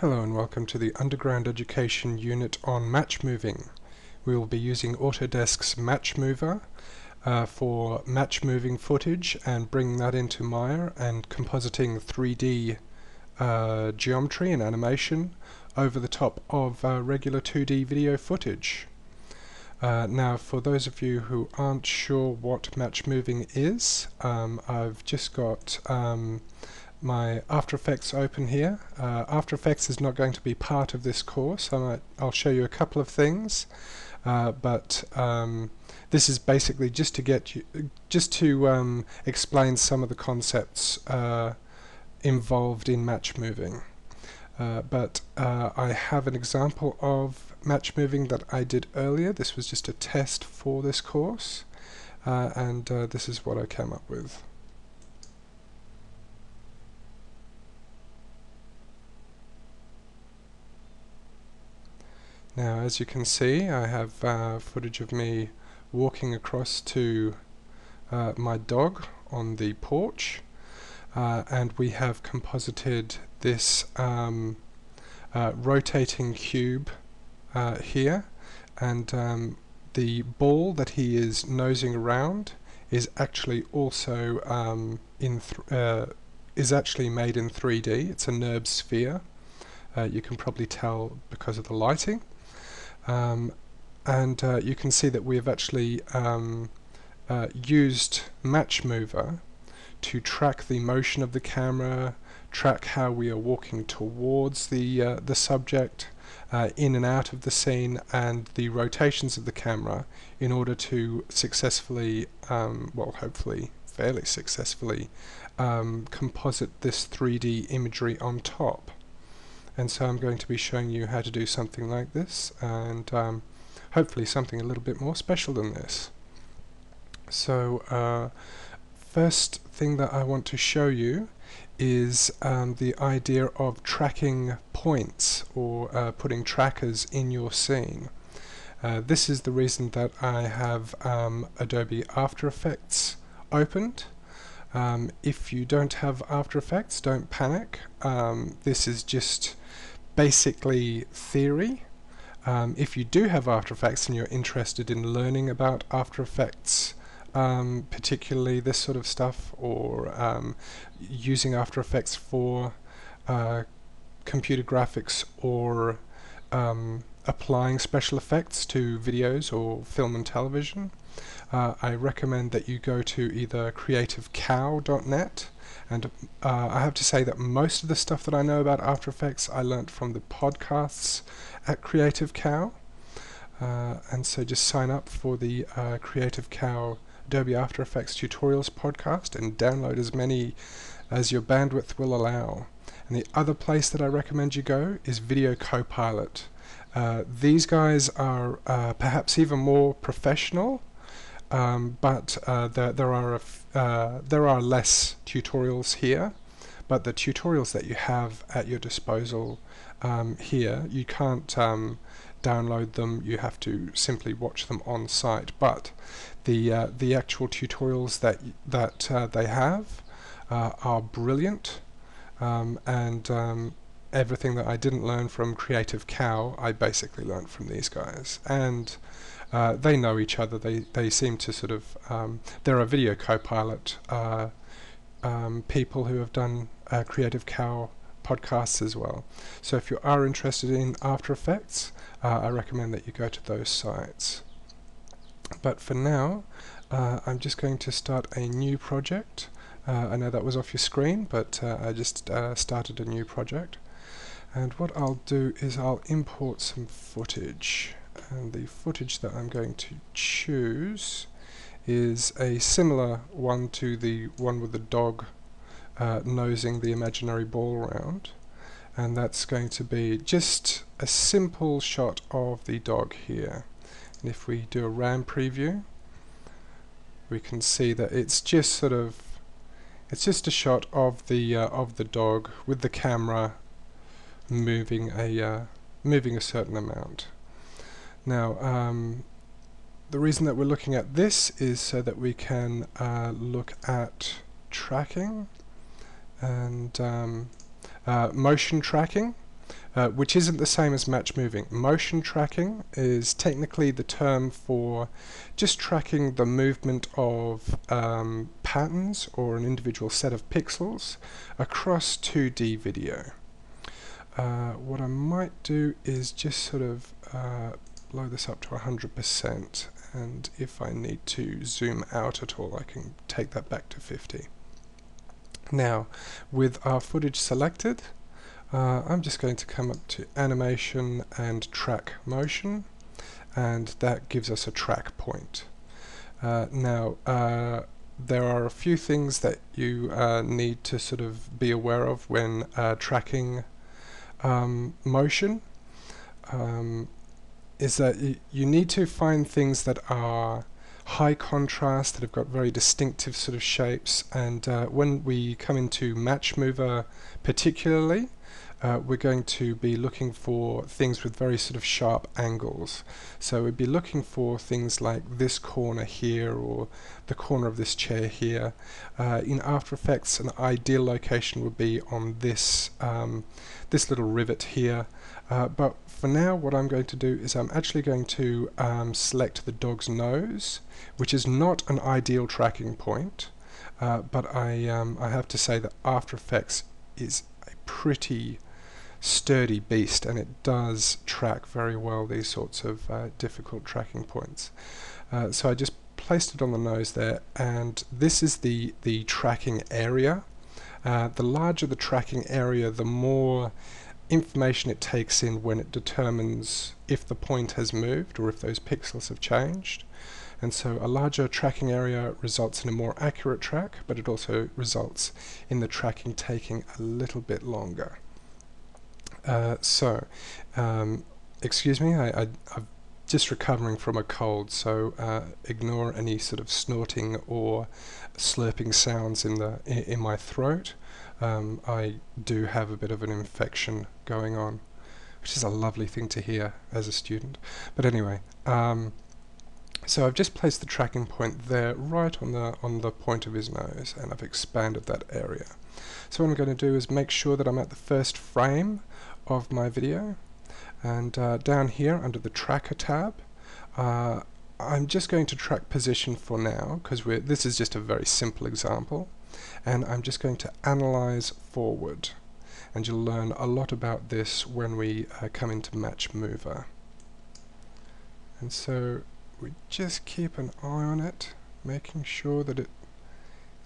Hello and welcome to the Underground Education unit on match moving. We will be using Autodesk's Match Mover for match moving footage and bringing that into Maya and compositing 3D geometry and animation over the top of regular 2D video footage. Now, for those of you who aren't sure what match moving is, I've just got my After Effects open here. After Effects is not going to be part of this course. I'll show you a couple of things, but this is basically just to explain some of the concepts involved in match moving. But I have an example of match moving that I did earlier. This was just a test for this course, and this is what I came up with. Now, as you can see, I have footage of me walking across to my dog on the porch, and we have composited this rotating cube here, and the ball that he is nosing around is actually also is actually made in 3D. It's a NURB sphere. You can probably tell because of the lighting. And you can see that we have actually used Match Mover to track the motion of the camera, track how we are walking towards the subject, in and out of the scene, and the rotations of the camera in order to successfully, well, hopefully fairly successfully, composite this 3D imagery on top. And so I'm going to be showing you how to do something like this, and hopefully something a little bit more special than this. So first thing that I want to show you is the idea of tracking points, or putting trackers in your scene. This is the reason that I have Adobe After Effects opened. If you don't have After Effects, don't panic. This is just basically theory. If you do have After Effects and you're interested in learning about After Effects, particularly this sort of stuff, or using After Effects for computer graphics, or applying special effects to videos or film and television, I recommend that you go to either creativecow.net, and I have to say that most of the stuff that I know about After Effects I learnt from the podcasts at Creative Cow, and so just sign up for the Creative Cow Adobe After Effects Tutorials podcast and download as many as your bandwidth will allow. And the other place that I recommend you go is Video Copilot. These guys are perhaps even more professional, but there are less tutorials here. But the tutorials that you have at your disposal here, you can't download them. You have to simply watch them on site. But the actual tutorials that they have are brilliant, and everything that I didn't learn from Creative Cow, I basically learned from these guys. And they know each other. They seem to sort of there are Video Copilot people who have done Creative Cow podcasts as well. So if you are interested in After Effects, I recommend that you go to those sites. But for now, I'm just going to start a new project. I know that was off your screen, but I just started a new project. And what I'll do is I'll import some footage. And the footage that I'm going to choose is a similar one to the one with the dog nosing the imaginary ball around. And that's going to be just a simple shot of the dog here. And if we do a RAM preview, we can see that it's just a shot of the dog with the camera moving a certain amount. Now, the reason that we're looking at this is so that we can look at tracking and motion tracking. which isn't the same as match moving. Motion tracking is technically the term for just tracking the movement of patterns or an individual set of pixels across 2D video. What I might do is just sort of blow this up to 100%, and if I need to zoom out at all I can take that back to 50. Now, with our footage selected, I'm just going to come up to animation and track motion, and that gives us a track point. Now, there are a few things that you need to sort of be aware of when tracking motion. Is that you need to find things that are high contrast, that have got very distinctive sort of shapes, and when we come into Match Mover particularly, we're going to be looking for things with very sort of sharp angles. So we'd be looking for things like this corner here or the corner of this chair here. In After Effects, an ideal location would be on this this little rivet here. But for now, what I'm going to do is I'm actually going to select the dog's nose, which is not an ideal tracking point, but I have to say that After Effects is a pretty sturdy beast, and it does track very well these sorts of difficult tracking points. So I just placed it on the nose there, and this is the tracking area. The larger the tracking area, the more information it takes in when it determines if the point has moved or if those pixels have changed. And so a larger tracking area results in a more accurate track, but it also results in the tracking taking a little bit longer. Excuse me, I'm just recovering from a cold, so ignore any sort of snorting or slurping sounds in my throat. I do have a bit of an infection going on, which is a lovely thing to hear as a student. But anyway, so I've just placed the tracking point there, right on the point of his nose, and I've expanded that area. So what I'm going to do is make sure that I'm at the first frame of my video, and down here under the Tracker tab, I'm just going to track position for now, because this is just a very simple example, and I'm just going to analyze forward, and you'll learn a lot about this when we come into Match Mover. And so we just keep an eye on it, making sure that it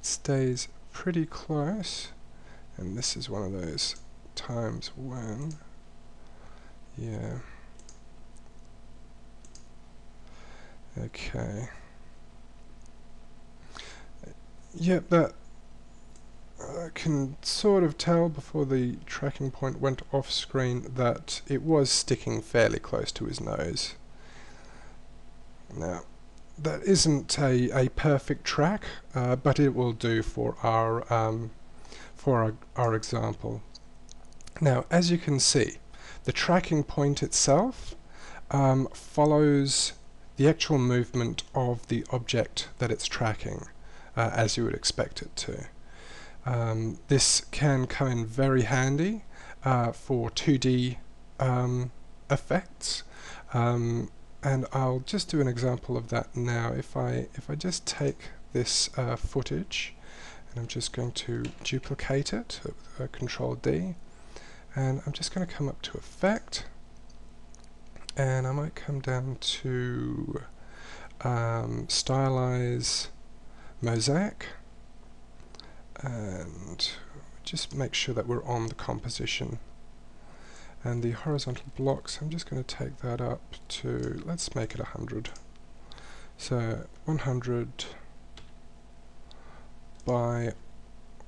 stays pretty close, and this is one of those times when, yeah, okay, yep, that I can sort of tell before the tracking point went off screen that it was sticking fairly close to his nose. Now, that isn't a perfect track, but it will do for our example. Now, as you can see, the tracking point itself follows the actual movement of the object that it's tracking, as you would expect it to. This can come in very handy for 2D effects, and I'll just do an example of that now. If I just take this footage, and I'm just going to duplicate it, Control D, and I'm just going to come up to Effect, and I might come down to Stylize Mosaic, and just make sure that we're on the composition. And the horizontal blocks, I'm just going to take that up to, let's make it 100. So 100 by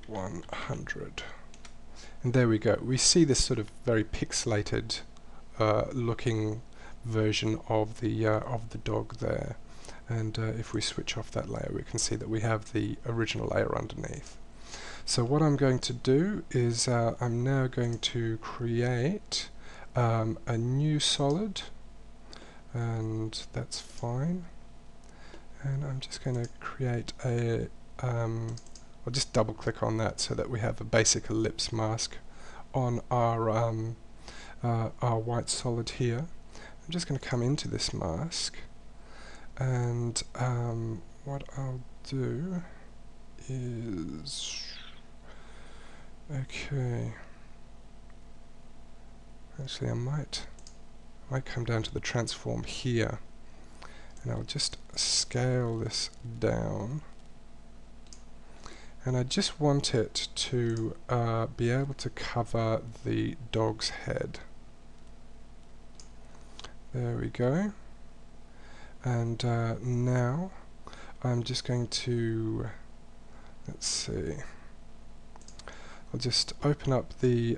100. And there we go. We see this sort of very pixelated looking version of the dog there. And if we switch off that layer, we can see that we have the original layer underneath. So what I'm going to do is I'm now going to create a new solid, and that's fine. And I'm just going to create a I'll just double click on that so that we have a basic ellipse mask on our our white solid here. I'm just going to come into this mask, and what I'll do is, okay, actually I might come down to the transform here, and I'll just scale this down, and I just want it to be able to cover the dog's head. There we go. And now I'm just going to, let's see, I'll just open up the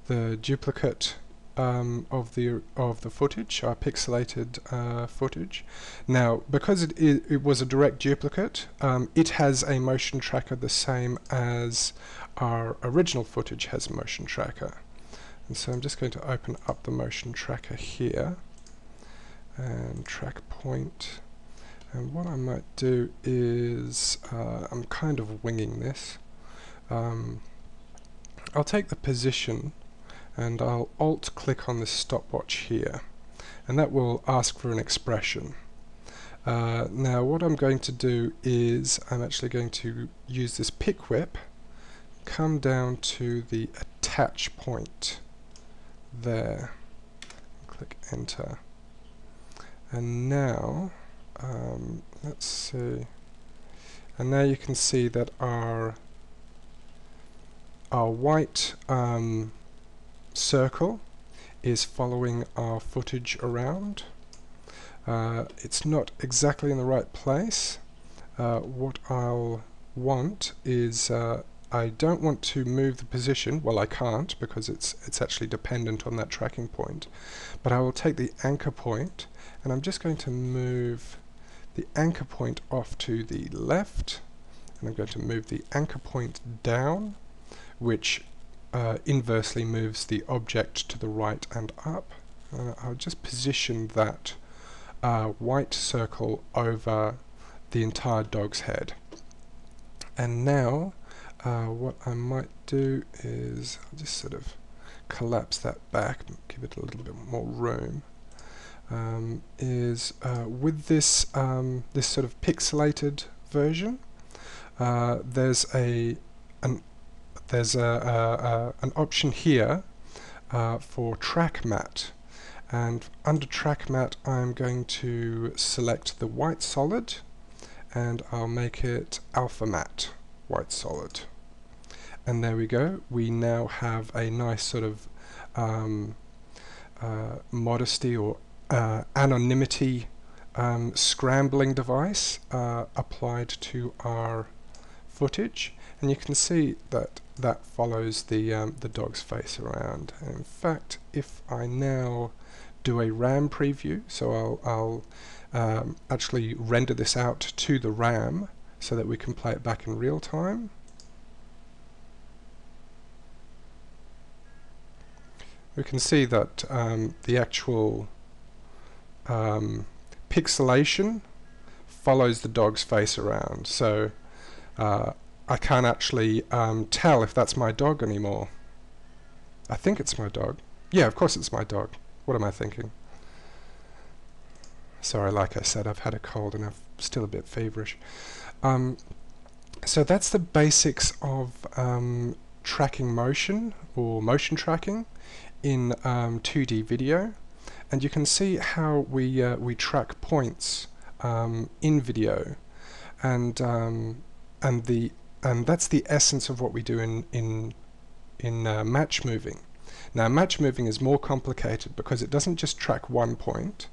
duplicate of the footage, our pixelated footage. Now, because it was a direct duplicate, it has a motion tracker the same as our original footage has a motion tracker. And so I'm just going to open up the motion tracker here and track point. And what I might do is, I'm kind of winging this. I'll take the position and I'll alt click on this stopwatch here, and that will ask for an expression. Now what I'm going to do is I'm actually going to use this pick whip, come down to the attach point there, click enter, and now let's see, and now you can see that our white circle is following our footage around. It's not exactly in the right place. What I'll want is I don't want to move the position. Well, I can't, because it's actually dependent on that tracking point. But I will take the anchor point, and I'm just going to move the anchor point off to the left, and I'm going to move the anchor point down, which inversely moves the object to the right and up. I'll just position that white circle over the entire dog's head. And now what I might do is I'll just sort of collapse that back, give it a little bit more room. With this this sort of pixelated version, there's an option here for track matte, and under track matte I'm going to select the white solid, and I'll make it alpha matte white solid. And there we go, we now have a nice sort of modesty or anonymity scrambling device applied to our footage, and you can see that that follows the dog's face around. And in fact, if I now do a RAM preview, so I'll actually render this out to the RAM so that we can play it back in real time. We can see that the actual pixelation follows the dog's face around, so I can't actually tell if that's my dog anymore. I think it's my dog. Yeah, of course it's my dog. What am I thinking? Sorry, like I said, I've had a cold and I'm still a bit feverish. So that's the basics of tracking motion, or motion tracking, in 2D video. And you can see how we track points in video, and that's the essence of what we do in match moving. Now, match moving is more complicated because it doesn't just track one point.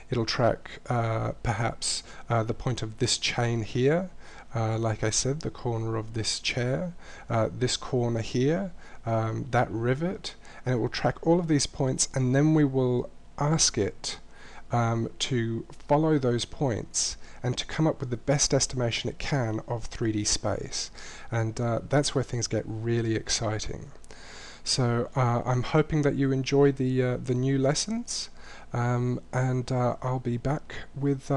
It'll track perhaps the point of this chain here, like I said, the corner of this chair, this corner here, that rivet, and it will track all of these points, and then we will ask it to follow those points and to come up with the best estimation it can of 3D space. And that's where things get really exciting. So I'm hoping that you enjoy the new lessons, and I'll be back with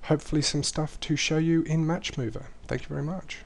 hopefully some stuff to show you in Match Mover. Thank you very much.